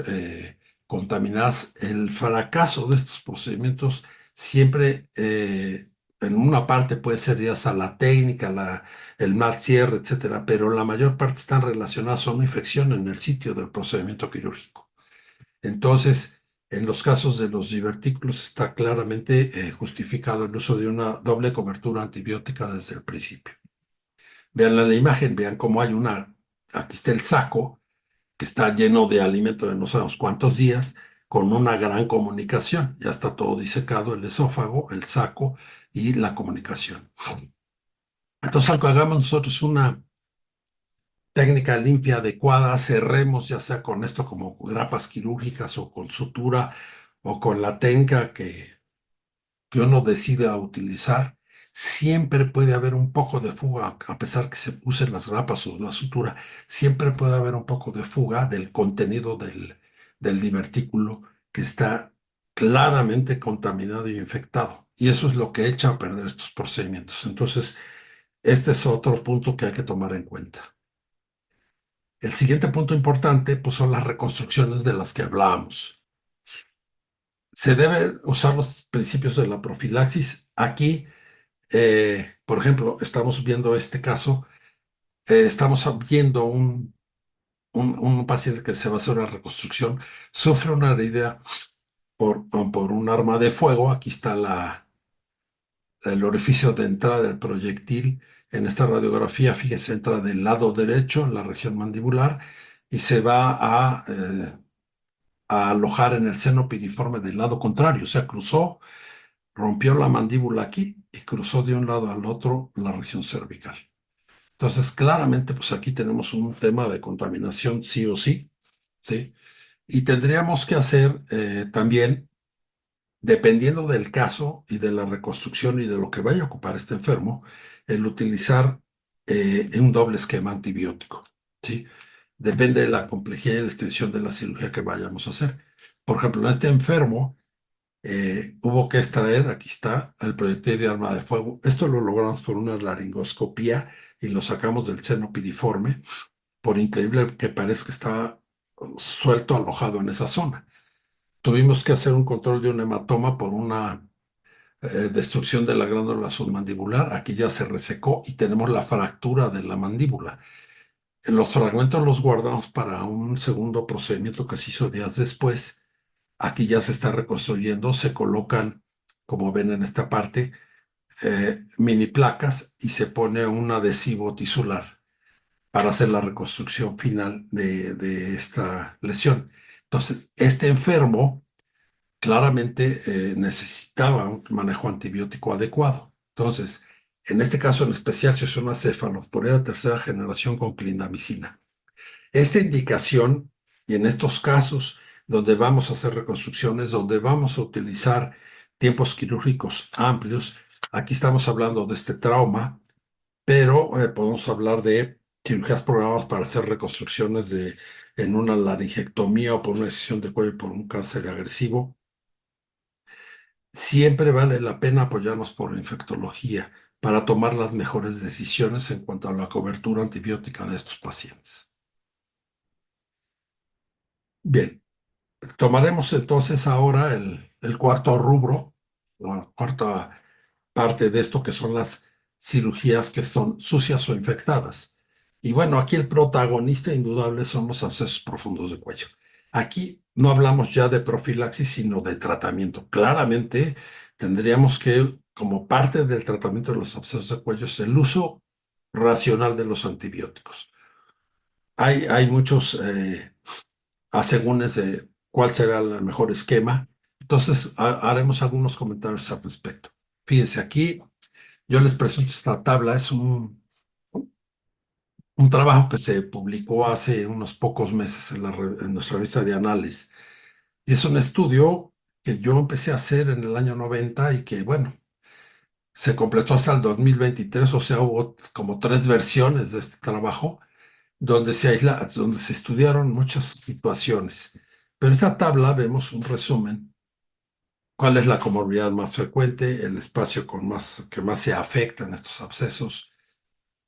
contaminadas, el fracaso de estos procedimientos siempre en una parte puede ser ya hasta la técnica, el mal cierre, etcétera, pero la mayor parte están relacionadas a una infección en el sitio del procedimiento quirúrgico. Entonces, en los casos de los divertículos está claramente justificado el uso de una doble cobertura antibiótica desde el principio. Vean la imagen, vean cómo hay aquí está el saco, que está lleno de alimento de no sabemos cuántos días, con una gran comunicación. Ya está todo disecado, el esófago, el saco y la comunicación. Entonces, al que hagamos nosotros una técnica limpia adecuada, cerremos ya sea con esto como grapas quirúrgicas o con sutura o con la técnica que uno decida utilizar, siempre puede haber un poco de fuga, a pesar que se usen las grapas o la sutura, siempre puede haber un poco de fuga del contenido del divertículo que está claramente contaminado y infectado. Y eso es lo que echa a perder estos procedimientos. Entonces, este es otro punto que hay que tomar en cuenta. El siguiente punto importante, pues, son las reconstrucciones de las que hablábamos. Se debe usar los principios de la profilaxis. Aquí por ejemplo, estamos viendo este caso, estamos viendo un paciente que se va a hacer una reconstrucción, sufre una herida por un arma de fuego, aquí está el orificio de entrada del proyectil, en esta radiografía, fíjese, entra del lado derecho, en la región mandibular, y se va a alojar en el seno piriforme del lado contrario, o sea, rompió la mandíbula aquí y cruzó de un lado al otro la región cervical. Entonces, claramente, pues aquí tenemos un tema de contaminación sí o sí, ¿sí? Y tendríamos que hacer también, dependiendo del caso y de la reconstrucción y de lo que vaya a ocupar este enfermo, el utilizar un doble esquema antibiótico, ¿sí? Depende de la complejidad y la extensión de la cirugía que vayamos a hacer. Por ejemplo, en este enfermo hubo que extraer, aquí está, el proyectil de arma de fuego. Esto lo logramos por una laringoscopía y lo sacamos del seno piriforme, por increíble que parezca, estaba suelto, alojado en esa zona. Tuvimos que hacer un control de un hematoma por una destrucción de la glándula submandibular. Aquí ya se resecó y tenemos la fractura de la mandíbula. Los fragmentos los guardamos para un segundo procedimiento que se hizo días después. Aquí ya se está reconstruyendo, se colocan, como ven en esta parte, mini placas y se pone un adhesivo tisular para hacer la reconstrucción final de esta lesión. Entonces, este enfermo claramente necesitaba un manejo antibiótico adecuado. Entonces, en este caso en especial, si es una cefalosporina de tercera generación con clindamicina. Esta indicación, y en estos casos donde vamos a hacer reconstrucciones, donde vamos a utilizar tiempos quirúrgicos amplios, aquí estamos hablando de este trauma, pero podemos hablar de cirugías programadas para hacer reconstrucciones en una laringectomía o por una excisión de cuello por un cáncer agresivo. Siempre vale la pena apoyarnos por la infectología para tomar las mejores decisiones en cuanto a la cobertura antibiótica de estos pacientes. Bien, tomaremos entonces ahora el cuarto rubro, la cuarta parte de esto que son las cirugías que son sucias o infectadas. Y bueno, aquí el protagonista indudable son los abscesos profundos de cuello. Aquí no hablamos ya de profilaxis, sino de tratamiento. Claramente tendríamos que, como parte del tratamiento de los abscesos de cuello, es el uso racional de los antibióticos. Hay muchos asegúnes de cuál será el mejor esquema. Entonces, haremos algunos comentarios al respecto. Fíjense, aquí yo les presento esta tabla. Es un trabajo que se publicó hace unos pocos meses en nuestra revista de Anales. Y es un estudio que yo empecé a hacer en el año 90 y que, bueno, se completó hasta el 2023, o sea, hubo como 3 versiones de este trabajo donde se estudiaron muchas situaciones. Pero en esta tabla vemos un resumen. ¿Cuál es la comorbilidad más frecuente? El espacio que más se afecta en estos abscesos.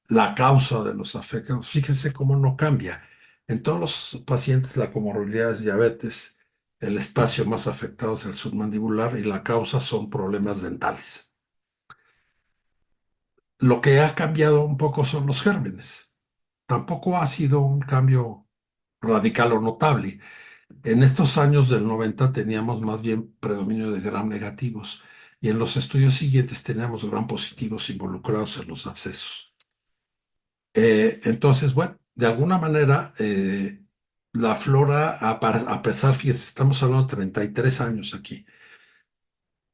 La causa de los afectos. Fíjense cómo no cambia. En todos los pacientes la comorbilidad es diabetes. El espacio más afectado es el submandibular y la causa son problemas dentales. Lo que ha cambiado un poco son los gérmenes. Tampoco ha sido un cambio radical o notable. En estos años del 90 teníamos más bien predominio de gram negativos y en los estudios siguientes teníamos gram positivos involucrados en los abscesos. Entonces, bueno, de alguna manera, la flora, a pesar, fíjense, estamos hablando de 33 años aquí,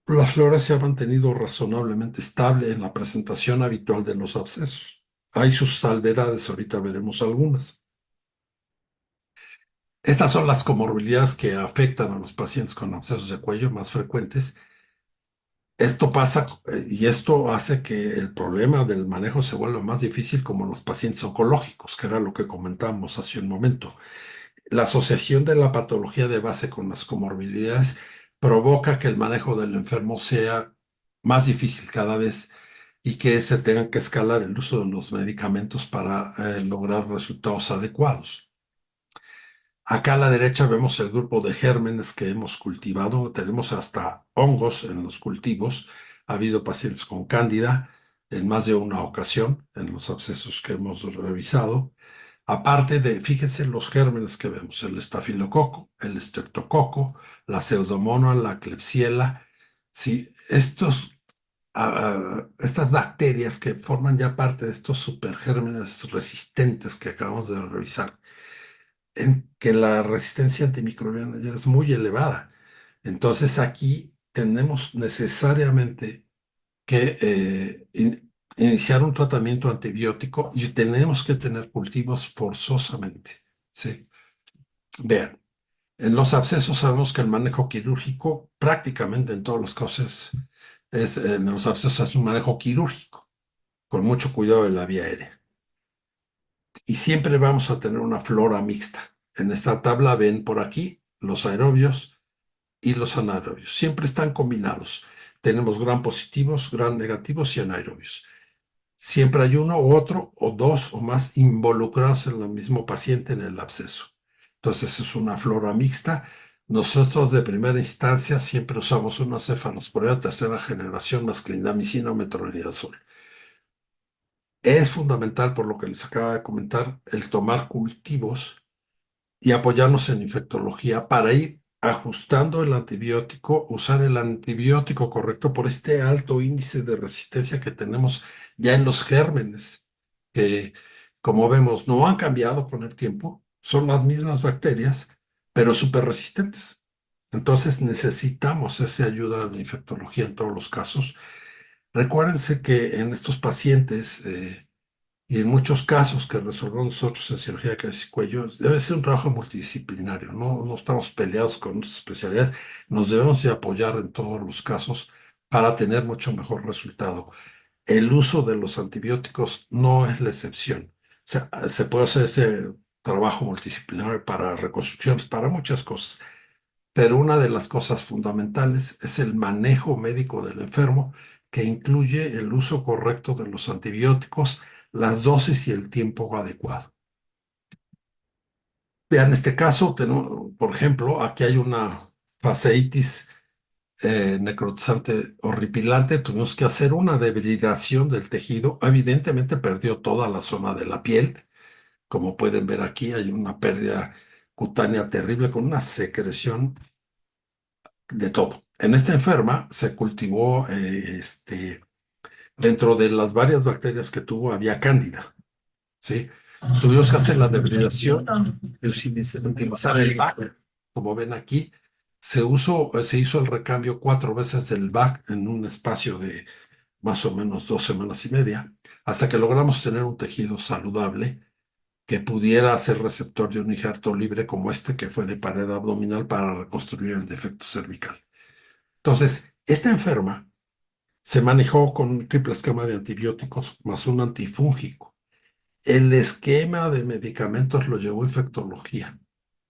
la flora se ha mantenido razonablemente estable en la presentación habitual de los abscesos. Hay sus salvedades, ahorita veremos algunas. Estas son las comorbilidades que afectan a los pacientes con abscesos de cuello más frecuentes. Esto pasa y esto hace que el problema del manejo se vuelva más difícil como en los pacientes oncológicos, que era lo que comentamos hace un momento. La asociación de la patología de base con las comorbilidades provoca que el manejo del enfermo sea más difícil cada vez y que se tenga que escalar el uso de los medicamentos para lograr resultados adecuados. Acá a la derecha vemos el grupo de gérmenes que hemos cultivado. Tenemos hasta hongos en los cultivos. Ha habido pacientes con cándida en más de una ocasión en los abscesos que hemos revisado. Aparte de, fíjense los gérmenes que vemos, el estafilococo, el estreptococo, la pseudomonas, la klebsiella. Sí, estas bacterias que forman ya parte de estos supergérmenes resistentes que acabamos de revisar, en que la resistencia antimicrobiana ya es muy elevada. Entonces aquí tenemos necesariamente que iniciar un tratamiento antibiótico y tenemos que tener cultivos forzosamente, ¿sí? Vean, en los abscesos sabemos que el manejo quirúrgico prácticamente en todos los casos en los abscesos es un manejo quirúrgico, con mucho cuidado de la vía aérea. Y siempre vamos a tener una flora mixta. En esta tabla ven por aquí los aerobios y los anaerobios. Siempre están combinados. Tenemos gram positivos, gram negativos y anaerobios. Siempre hay uno u otro o dos o más involucrados en el mismo paciente en el absceso. Entonces es una flora mixta. Nosotros de primera instancia siempre usamos una cefalosporina de tercera generación más clindamicina o metronidazol. Es fundamental, por lo que les acaba de comentar, el tomar cultivos y apoyarnos en infectología para ir ajustando el antibiótico, usar el antibiótico correcto por este alto índice de resistencia que tenemos ya en los gérmenes, que como vemos no han cambiado con el tiempo, son las mismas bacterias, pero súper resistentes. Entonces necesitamos esa ayuda de infectología en todos los casos. Recuérdense que en estos pacientes y en muchos casos que resolvemos nosotros en cirugía de cabeza y cuello, debe ser un trabajo multidisciplinario, no estamos peleados con nuestras especialidades, nos debemos de apoyar en todos los casos para tener mucho mejor resultado. El uso de los antibióticos no es la excepción. O sea, se puede hacer ese trabajo multidisciplinario para reconstrucciones, para muchas cosas, pero una de las cosas fundamentales es el manejo médico del enfermo, que incluye el uso correcto de los antibióticos, las dosis y el tiempo adecuado. Vean, este caso, por ejemplo, aquí hay una fasciitis necrotizante horripilante. Tuvimos que hacer una debilidación del tejido. Evidentemente perdió toda la zona de la piel. Como pueden ver aquí, hay una pérdida cutánea terrible con una secreción de todo. En esta enferma se cultivó, dentro de las varias bacterias que tuvo, había cándida, ¿sí? Tuvimos que hacer la debridación, utilizar el BAC, como ven aquí. Se hizo el recambio 4 veces del BAC en un espacio de más o menos 2 semanas y media, hasta que logramos tener un tejido saludable que pudiera ser receptor de un injerto libre como este, que fue de pared abdominal para reconstruir el defecto cervical. Entonces, esta enferma se manejó con un triple esquema de antibióticos más un antifúngico. El esquema de medicamentos lo llevó infectología.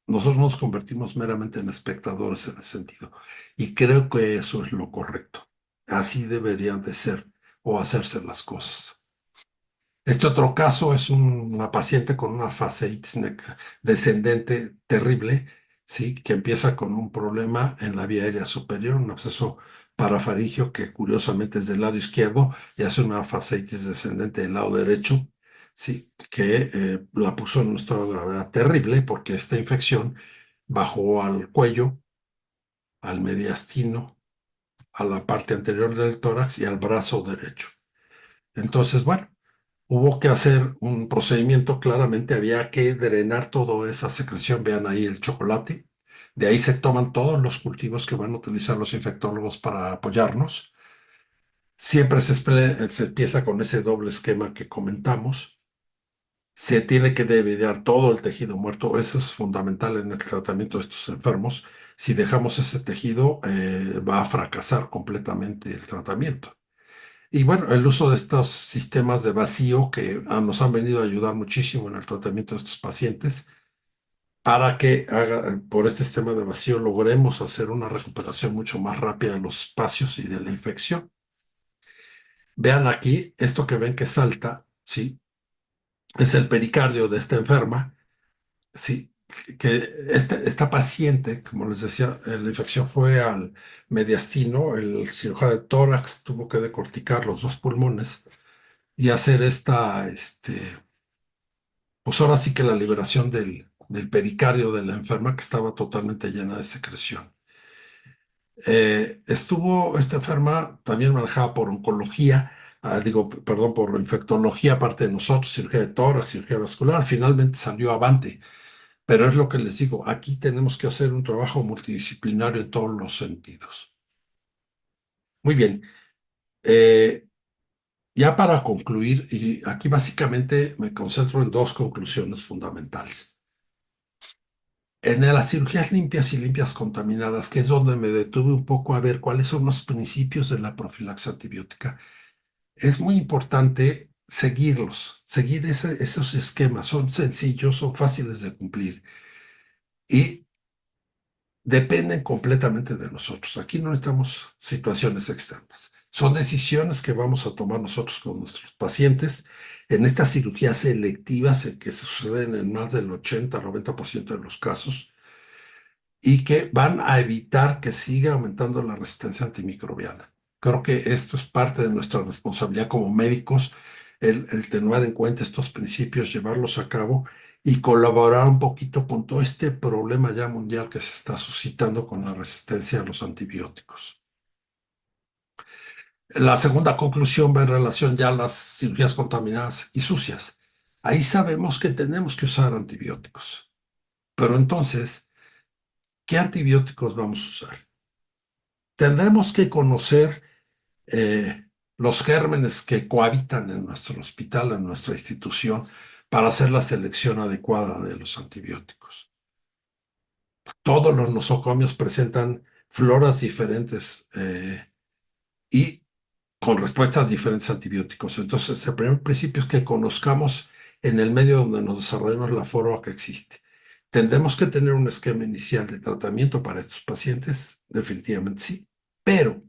Nosotros nos convertimos meramente en espectadores en ese sentido. Y creo que eso es lo correcto. Así deberían de ser o hacerse las cosas. Este otro caso es una paciente con una fasciitis descendente terrible, ¿sí? Que empieza con un problema en la vía aérea superior, un absceso parafaringio que curiosamente es del lado izquierdo y hace una fasciitis descendente del lado derecho, ¿sí? Que la puso en un estado de gravedad terrible porque esta infección bajó al cuello, al mediastino, a la parte anterior del tórax y al brazo derecho. Entonces, bueno, hubo que hacer un procedimiento. Claramente había que drenar toda esa secreción. Vean ahí el chocolate. De ahí se toman todos los cultivos que van a utilizar los infectólogos para apoyarnos. Siempre se empieza con ese doble esquema que comentamos. Se tiene que debilitar todo el tejido muerto. Eso es fundamental en el tratamiento de estos enfermos. Si dejamos ese tejido, va a fracasar completamente el tratamiento. Y bueno, el uso de estos sistemas de vacío que nos han venido a ayudar muchísimo en el tratamiento de estos pacientes para que por este sistema de vacío logremos hacer una recuperación mucho más rápida de los espacios y de la infección. Vean aquí, esto que ven que salta, ¿sí? Es el pericardio de esta enferma, ¿sí? Que esta paciente, como les decía, la infección fue al mediastino, el cirujano de tórax tuvo que decorticar los 2 pulmones y hacer pues ahora sí que la liberación del pericardio de la enferma que estaba totalmente llena de secreción. Estuvo esta enferma también manejada por oncología, perdón, por infectología, aparte de nosotros, cirugía de tórax, cirugía vascular, finalmente salió avante. Pero es lo que les digo, aquí tenemos que hacer un trabajo multidisciplinario en todos los sentidos. Muy bien. Ya para concluir, y aquí básicamente me concentro en dos conclusiones fundamentales. En las cirugías limpias contaminadas, que es donde me detuve un poco a ver cuáles son los principios de la profilaxis antibiótica, es muy importante seguirlos, seguir esos esquemas. Son sencillos, son fáciles de cumplir y dependen completamente de nosotros. Aquí no necesitamos situaciones externas. Son decisiones que vamos a tomar nosotros con nuestros pacientes en estas cirugías selectivas que suceden en más del 80-90% de los casos y que van a evitar que siga aumentando la resistencia antimicrobiana. Creo que esto es parte de nuestra responsabilidad como médicos, el tener en cuenta estos principios, llevarlos a cabo y colaborar un poquito con todo este problema ya mundial que se está suscitando con la resistencia a los antibióticos. La segunda conclusión va en relación ya a las cirugías contaminadas y sucias. Ahí sabemos que tenemos que usar antibióticos, pero entonces, ¿qué antibióticos vamos a usar? Tendremos que conocer los gérmenes que cohabitan en nuestro hospital, en nuestra institución, para hacer la selección adecuada de los antibióticos. Todos los nosocomios presentan floras diferentes y con respuestas diferentes a antibióticos. Entonces, el primer principio es que conozcamos en el medio donde nos desarrollamos la flora que existe. ¿Tendremos que tener un esquema inicial de tratamiento para estos pacientes? Definitivamente sí, pero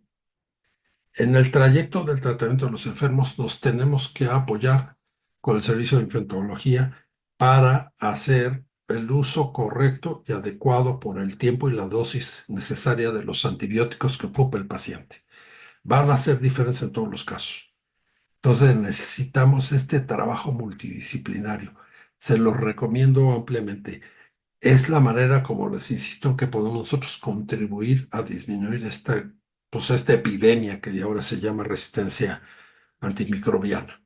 en el trayecto del tratamiento de los enfermos nos tenemos que apoyar con el servicio de infectología para hacer el uso correcto y adecuado por el tiempo y la dosis necesaria de los antibióticos que ocupa el paciente. Van a ser diferentes en todos los casos. Entonces necesitamos este trabajo multidisciplinario. Se los recomiendo ampliamente. Es la manera, como les insisto, que podemos nosotros contribuir a disminuir esta epidemia que ahora se llama resistencia antimicrobiana.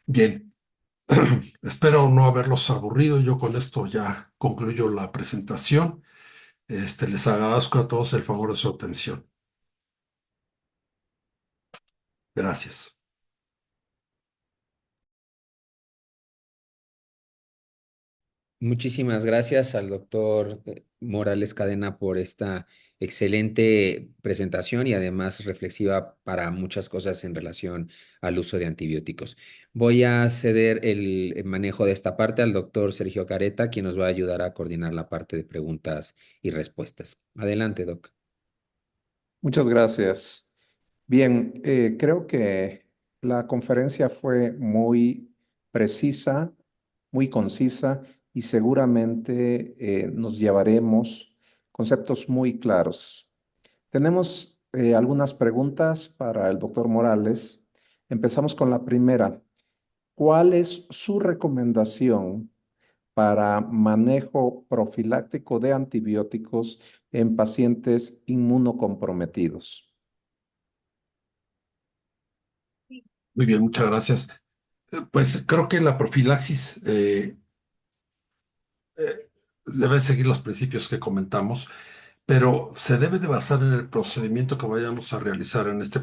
Bien, espero no haberlos aburrido. Yo con esto ya concluyo la presentación. Les agradezco a todos el favor de su atención. Gracias. Muchísimas gracias al doctor Morales Cadena por esta excelente presentación y además reflexiva para muchas cosas en relación al uso de antibióticos. Voy a ceder el manejo de esta parte al doctor Sergio Careta, quien nos va a ayudar a coordinar la parte de preguntas y respuestas. Adelante, doc. Muchas gracias. Bien, creo que la conferencia fue muy precisa, muy concisa y seguramente nos llevaremos conceptos muy claros. Tenemos algunas preguntas para el doctor Morales. Empezamos con la primera. ¿Cuál es su recomendación para manejo profiláctico de antibióticos en pacientes inmunocomprometidos? Muy bien, muchas gracias. Pues creo que la profilaxis debe seguir los principios que comentamos, pero se debe de basar en el procedimiento que vayamos a realizar en este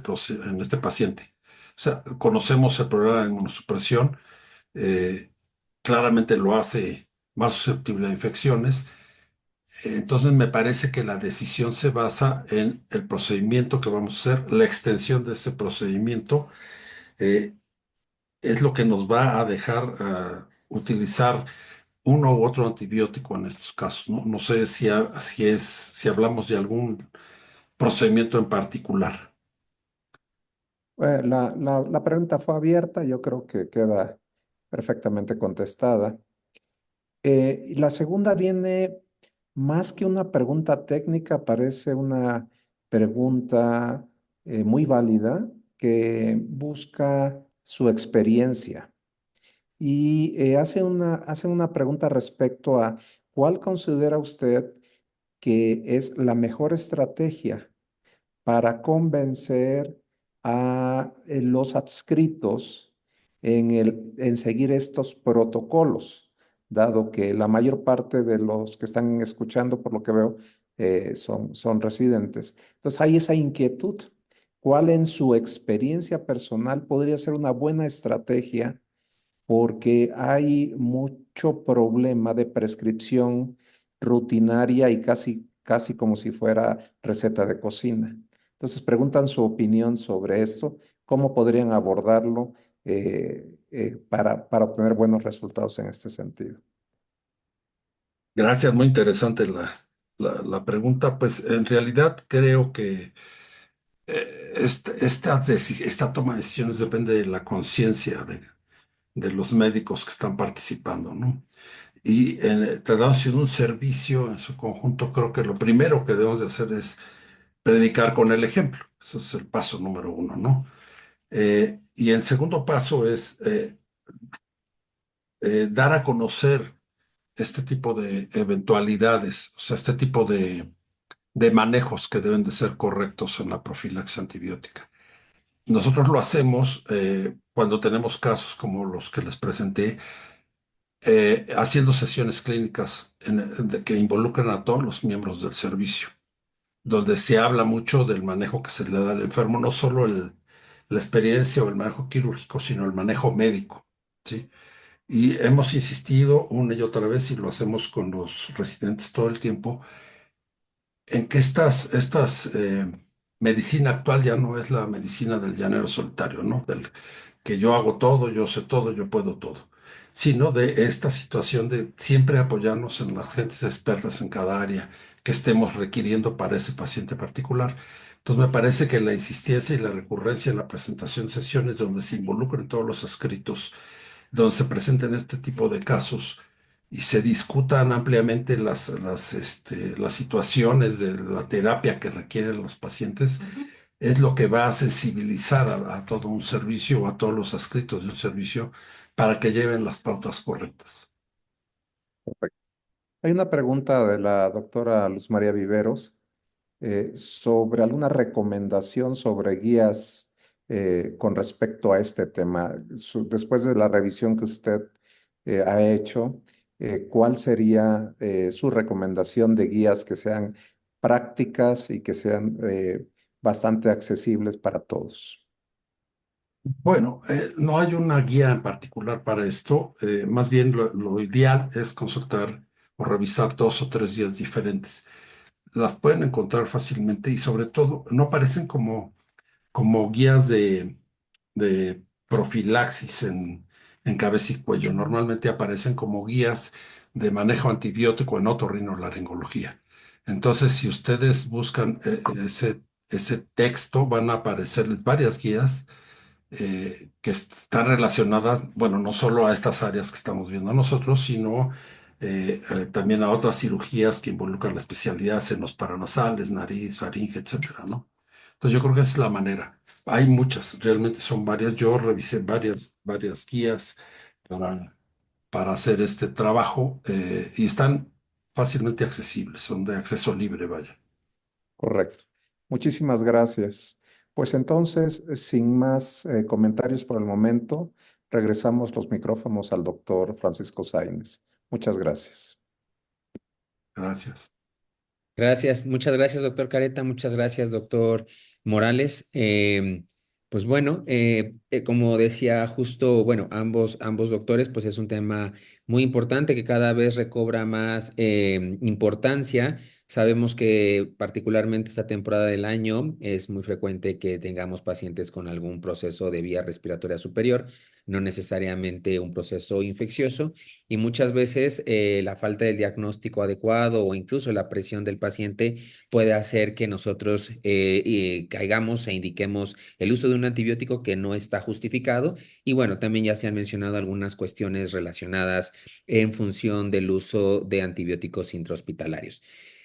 paciente. O sea, conocemos el programa de inmunosupresión, eh, claramente lo hace más susceptible a infecciones. Entonces me parece que la decisión se basa en el procedimiento que vamos a hacer, la extensión de ese procedimiento eh, es lo que nos va a dejar utilizar uno u otro antibiótico en estos casos. No sé si hablamos de algún procedimiento en particular. La pregunta fue abierta, yo creo que queda perfectamente contestada. Y la segunda viene más que una pregunta técnica, parece una pregunta muy válida que busca su experiencia y hace una pregunta respecto a cuál considera usted que es la mejor estrategia para convencer a los adscritos en seguir estos protocolos, dado que la mayor parte de los que están escuchando, por lo que veo, son residentes. Entonces hay esa inquietud ¿cuál en su experiencia personal podría ser una buena estrategia? Porque hay mucho problema de prescripción rutinaria y casi como si fuera receta de cocina. Entonces preguntan su opinión sobre esto, cómo podrían abordarlo para obtener buenos resultados en este sentido. Gracias, muy interesante la pregunta. Pues en realidad creo que esta toma de decisiones depende de la conciencia de los médicos que están participando, ¿no? Y tratándose de un servicio en su conjunto, creo que lo primero que debemos de hacer es predicar con el ejemplo. Ese es el paso número uno, ¿no? Y el segundo paso es dar a conocer este tipo de eventualidades, o sea, este tipo de manejos que deben de ser correctos en la profilaxis antibiótica. Nosotros lo hacemos cuando tenemos casos como los que les presenté, haciendo sesiones clínicas que involucran a todos los miembros del servicio, donde se habla mucho del manejo que se le da al enfermo, no solo la experiencia o el manejo quirúrgico, sino el manejo médico, ¿sí? Y hemos insistido una y otra vez, y lo hacemos con los residentes todo el tiempo, en que medicina actual ya no es la medicina del llanero solitario, ¿no? Del que yo hago todo, yo sé todo, yo puedo todo, sino de esta situación de siempre apoyarnos en las gentes expertas en cada área que estemos requiriendo para ese paciente particular. Entonces me parece que la insistencia y la recurrencia en la presentación de sesiones donde se involucren todos los escritos, donde se presenten este tipo de casos y se discutan ampliamente las situaciones de la terapia que requieren los pacientes, es lo que va a sensibilizar a todo un servicio o a todos los adscritos de un servicio para que lleven las pautas correctas. Perfecto. Hay una pregunta de la doctora Luz María Viveros sobre alguna recomendación sobre guías con respecto a este tema. Después de la revisión que usted ha hecho, ¿cuál sería su recomendación de guías que sean prácticas y que sean bastante accesibles para todos? Bueno, no hay una guía en particular para esto. Más bien lo ideal es consultar o revisar 2 o 3 guías diferentes. Las pueden encontrar fácilmente y sobre todo no aparecen como guías de profilaxis en cabeza y cuello. Normalmente aparecen como guías de manejo antibiótico en otorrinolaringología. Entonces, si ustedes buscan ese texto, van a aparecerles varias guías que están relacionadas, bueno, no solo a estas áreas que estamos viendo nosotros, sino también a otras cirugías que involucran la especialidad en los paranasales, nariz, faringe, etcétera, ¿no? Entonces yo creo que esa es la manera. Hay muchas, realmente son varias. Yo revisé varias guías para, para hacer este trabajo y están fácilmente accesibles, son de acceso libre, vaya. Correcto. Muchísimas gracias. Pues entonces, sin más comentarios por el momento, regresamos los micrófonos al doctor Francisco Sáenz. Muchas gracias. Gracias. Gracias, muchas gracias, doctor Careta, muchas gracias, doctor Morales. Pues bueno, como decía justo, bueno, ambos doctores, pues es un tema muy importante que cada vez recobra más importancia. Sabemos que particularmente esta temporada del año es muy frecuente que tengamos pacientes con algún proceso de vía respiratoria superior, no necesariamente un proceso infeccioso y muchas veces la falta del diagnóstico adecuado o incluso la presión del paciente puede hacer que nosotros caigamos e indiquemos el uso de un antibiótico que no está justificado. Y bueno, también ya se han mencionado algunas cuestiones relacionadas en función del uso de antibióticos intrahospitalarios.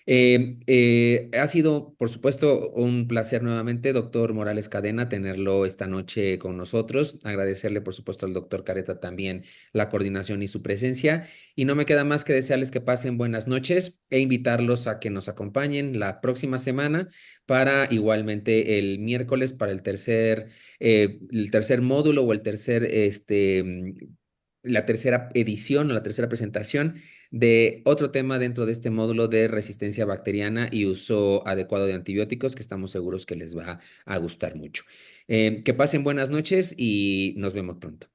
Ha sido, por supuesto, un placer nuevamente, doctor Morales Cadena, tenerlo esta noche con nosotros. Agradecerle, por supuesto, al doctor Careta también la coordinación y su presencia. Y no me queda más que desearles que pasen buenas noches e invitarlos a que nos acompañen la próxima semana para igualmente el miércoles para el tercer módulo o el tercer la tercera edición o la tercera presentación de otro tema dentro de este módulo de resistencia bacteriana y uso adecuado de antibióticos que estamos seguros que les va a gustar mucho. Que pasen buenas noches y nos vemos pronto.